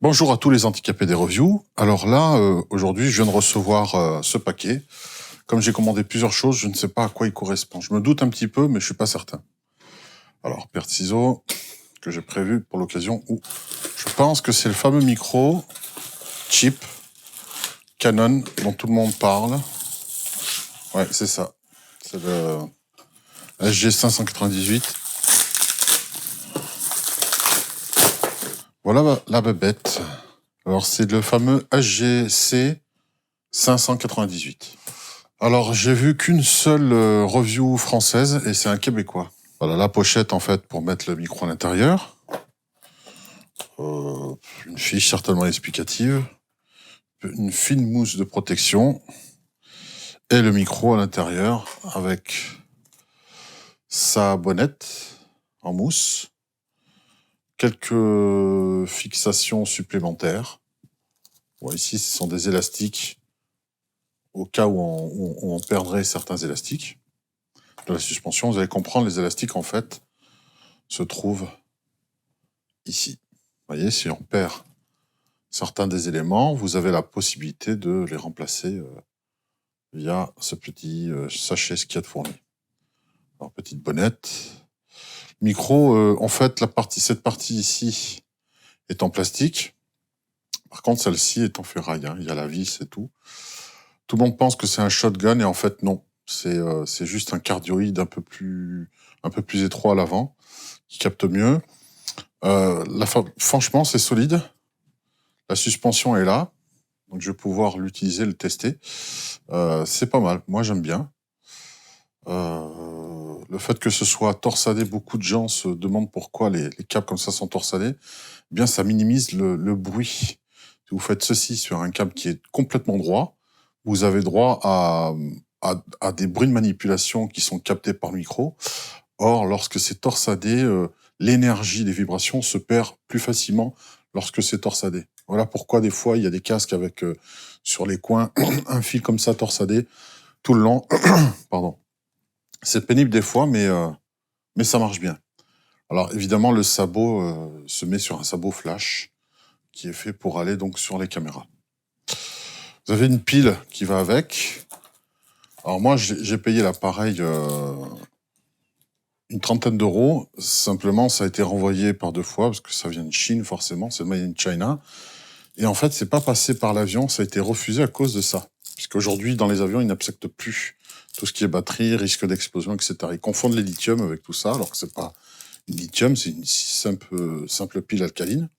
Bonjour à tous les handicapés des reviews. Alors là, aujourd'hui, je viens de recevoir ce paquet. Comme j'ai commandé plusieurs choses, je ne sais pas à quoi il correspond. Je me doute un petit peu, mais je suis pas certain. Alors, paire de ciseaux que j'ai prévu pour l'occasion où je pense que c'est le fameux micro cheap Canon dont tout le monde parle. Ouais, c'est ça. C'est le SG598. Voilà la bébête. Alors, c'est le fameux HGC 598. Alors, j'ai vu qu'une seule review française, et c'est un Québécois. Voilà, la pochette, en fait, pour mettre le micro à l'intérieur. Une fiche certainement explicative. Une fine mousse de protection. Et le micro à l'intérieur, avec sa bonnette en mousse. Quelques fixations supplémentaires. Bon, ici, ce sont des élastiques, au cas où on perdrait certains élastiques de la suspension. Vous allez comprendre, les élastiques, en fait, se trouvent ici. Vous voyez, si on perd certains des éléments, vous avez la possibilité de les remplacer via ce petit sachet ce qu'il y a de fourni. Alors, petite bonnette. Micro, en fait, cette partie ici est en plastique. Par contre, celle-ci est en ferraille. Il y a la vis et tout. Tout le monde pense que c'est un shotgun et en fait, non. C'est juste un cardioïde un peu plus étroit à l'avant, qui capte mieux. Franchement, c'est solide. La suspension est là. Donc, je vais pouvoir l'utiliser, le tester. C'est pas mal. Moi, j'aime bien. Le fait que ce soit torsadé, beaucoup de gens se demandent pourquoi les câbles comme ça sont torsadés. Eh bien, ça minimise le bruit. Si vous faites ceci sur un câble qui est complètement droit, vous avez droit à des bruits de manipulation qui sont captés par le micro. Or, lorsque c'est torsadé, l'énergie des vibrations se perd plus facilement lorsque c'est torsadé. Voilà pourquoi des fois, il y a des casques avec, sur les coins, un fil comme ça torsadé tout le long. Pardon. C'est pénible des fois, mais ça marche bien. Alors évidemment, le sabot se met sur un sabot flash qui est fait pour aller donc sur les caméras. Vous avez une pile qui va avec. Alors moi, j'ai payé l'appareil une trentaine d'euros. Simplement, ça a été renvoyé par 2 fois parce que ça vient de Chine forcément, c'est made in China. Et en fait, c'est pas passé par l'avion, ça a été refusé à cause de ça. Puisqu'aujourd'hui, dans les avions, ils n'acceptent plus tout ce qui est batterie, risque d'explosion, etc. Ils confondent les lithium avec tout ça, alors que c'est pas une lithium, c'est une simple pile alcaline.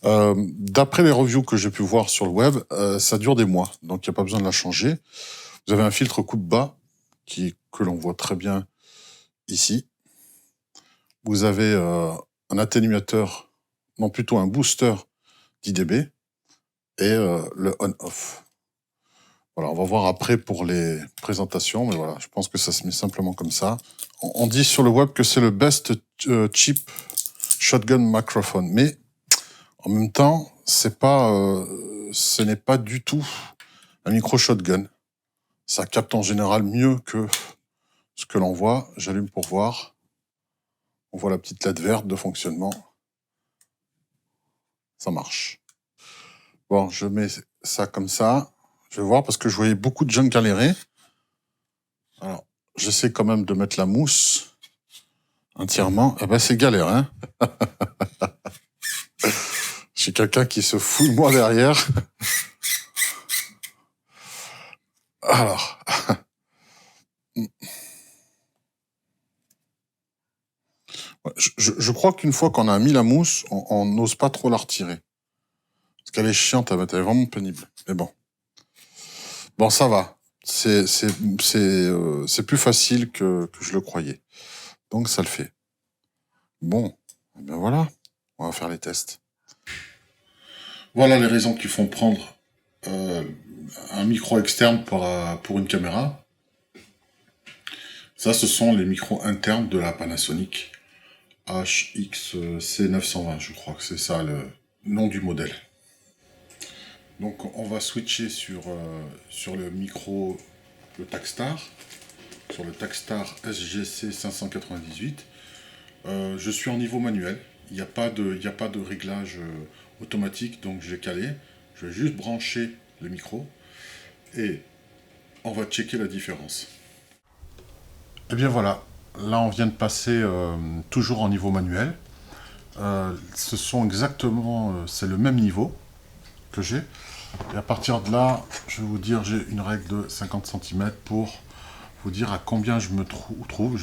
D'après les reviews que j'ai pu voir sur le web, ça dure des mois, donc il n'y a pas besoin de la changer. Vous avez un filtre coupe-bas que l'on voit très bien ici. Vous avez un atténuateur, non plutôt un booster 10 dB et le on-off. Voilà, on va voir après pour les présentations, mais voilà, je pense que ça se met simplement comme ça. On dit sur le web que c'est le best cheap shotgun microphone, mais en même temps, ce n'est pas du tout un micro shotgun. Ça capte en général mieux que ce que l'on voit. J'allume pour voir. On voit la petite LED verte de fonctionnement. Ça marche. Bon, je mets ça comme ça. Je vais voir parce que je voyais beaucoup de gens galérer. Alors, j'essaie quand même de mettre la mousse entièrement. Eh ben, c'est galère, hein. J'ai quelqu'un qui se fout de moi derrière. Alors. Je crois qu'une fois qu'on a mis la mousse, on n'ose pas trop la retirer. Parce qu'elle est chiante à mettre, elle est vraiment pénible. Mais bon. Bon, ça va. C'est plus facile que je le croyais. Donc, ça le fait. Bon. Eh bien voilà. On va faire les tests. Voilà les raisons qui font prendre un micro externe pour une caméra. Ça, ce sont les micros internes de la Panasonic HXC920. Je crois que c'est ça le nom du modèle. Donc on va switcher sur le micro, le Takstar, sur le Takstar SGC 598. Je suis en niveau manuel, il y a pas de réglage automatique, donc je l'ai calé. Je vais juste brancher le micro et on va checker la différence. Et bien voilà, là on vient de passer toujours en niveau manuel. Ce sont exactement, c'est le même niveau que j'ai. Et à partir de là, je vais vous dire, j'ai une règle de 50 cm pour vous dire à combien je me trouve.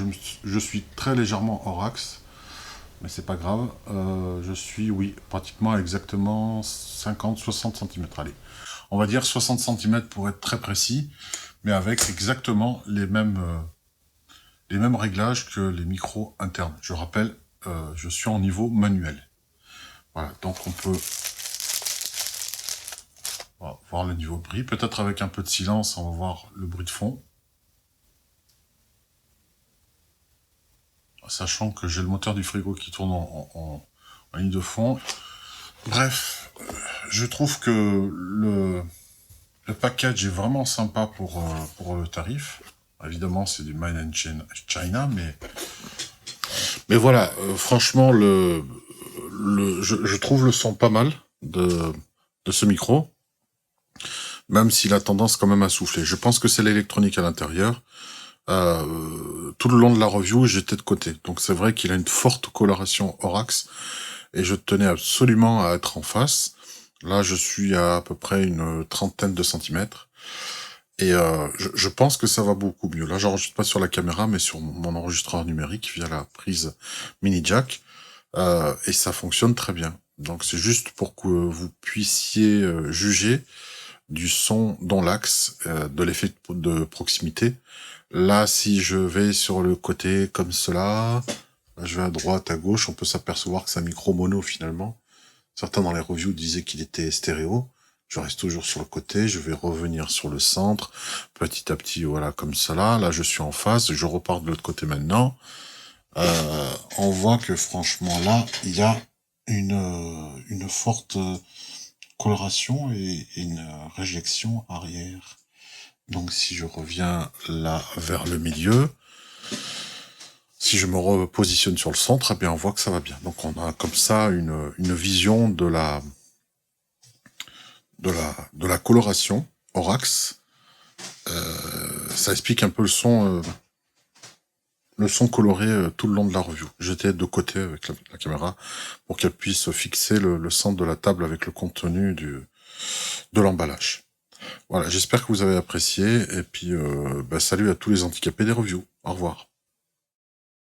Je suis très légèrement hors axe, mais c'est pas grave. Je suis, oui, pratiquement exactement 50-60 cm. Allez, on va dire 60 cm pour être très précis, mais avec exactement les mêmes réglages que les micros internes. Je rappelle, je suis en niveau manuel. Voilà, donc on va voir le niveau de bruit. Peut-être avec un peu de silence, on va voir le bruit de fond. Sachant que j'ai le moteur du frigo qui tourne en ligne de fond. Bref, je trouve que le package est vraiment sympa pour le tarif. Évidemment, c'est du Made in China, mais voilà, franchement, je trouve le son pas mal de ce micro, même s'il a tendance quand même à souffler. Je pense que c'est l'électronique à l'intérieur. Tout le long de la review, j'étais de côté. Donc c'est vrai qu'il a une forte coloration hors axe, et je tenais absolument à être en face. Là, je suis à peu près une trentaine de centimètres. Et je pense que ça va beaucoup mieux. Là, j'enregistre pas sur la caméra, mais sur mon enregistreur numérique via la prise mini jack. Et ça fonctionne très bien. Donc c'est juste pour que vous puissiez juger du son dans l'axe, de l'effet de proximité. Là, si je vais sur le côté comme cela, là, je vais à droite, à gauche, on peut s'apercevoir que c'est un micro mono finalement. Certains dans les reviews disaient qu'il était stéréo. Je reste toujours sur le côté, je vais revenir sur le centre, petit à petit, voilà, comme cela. Là, je suis en face, je repars de l'autre côté maintenant. On voit que franchement, là, il y a une forte coloration et une réjection arrière. Donc, si je reviens là vers le milieu, si je me repositionne sur le centre, eh bien, on voit que ça va bien. Donc, on a comme ça une vision de la coloration hors axe. Ça explique un peu le son coloré tout le long de la review. J'étais de côté avec la caméra pour qu'elle puisse fixer le centre de la table avec le contenu de l'emballage. Voilà, j'espère que vous avez apprécié, et puis salut à tous les handicapés des reviews. Au revoir.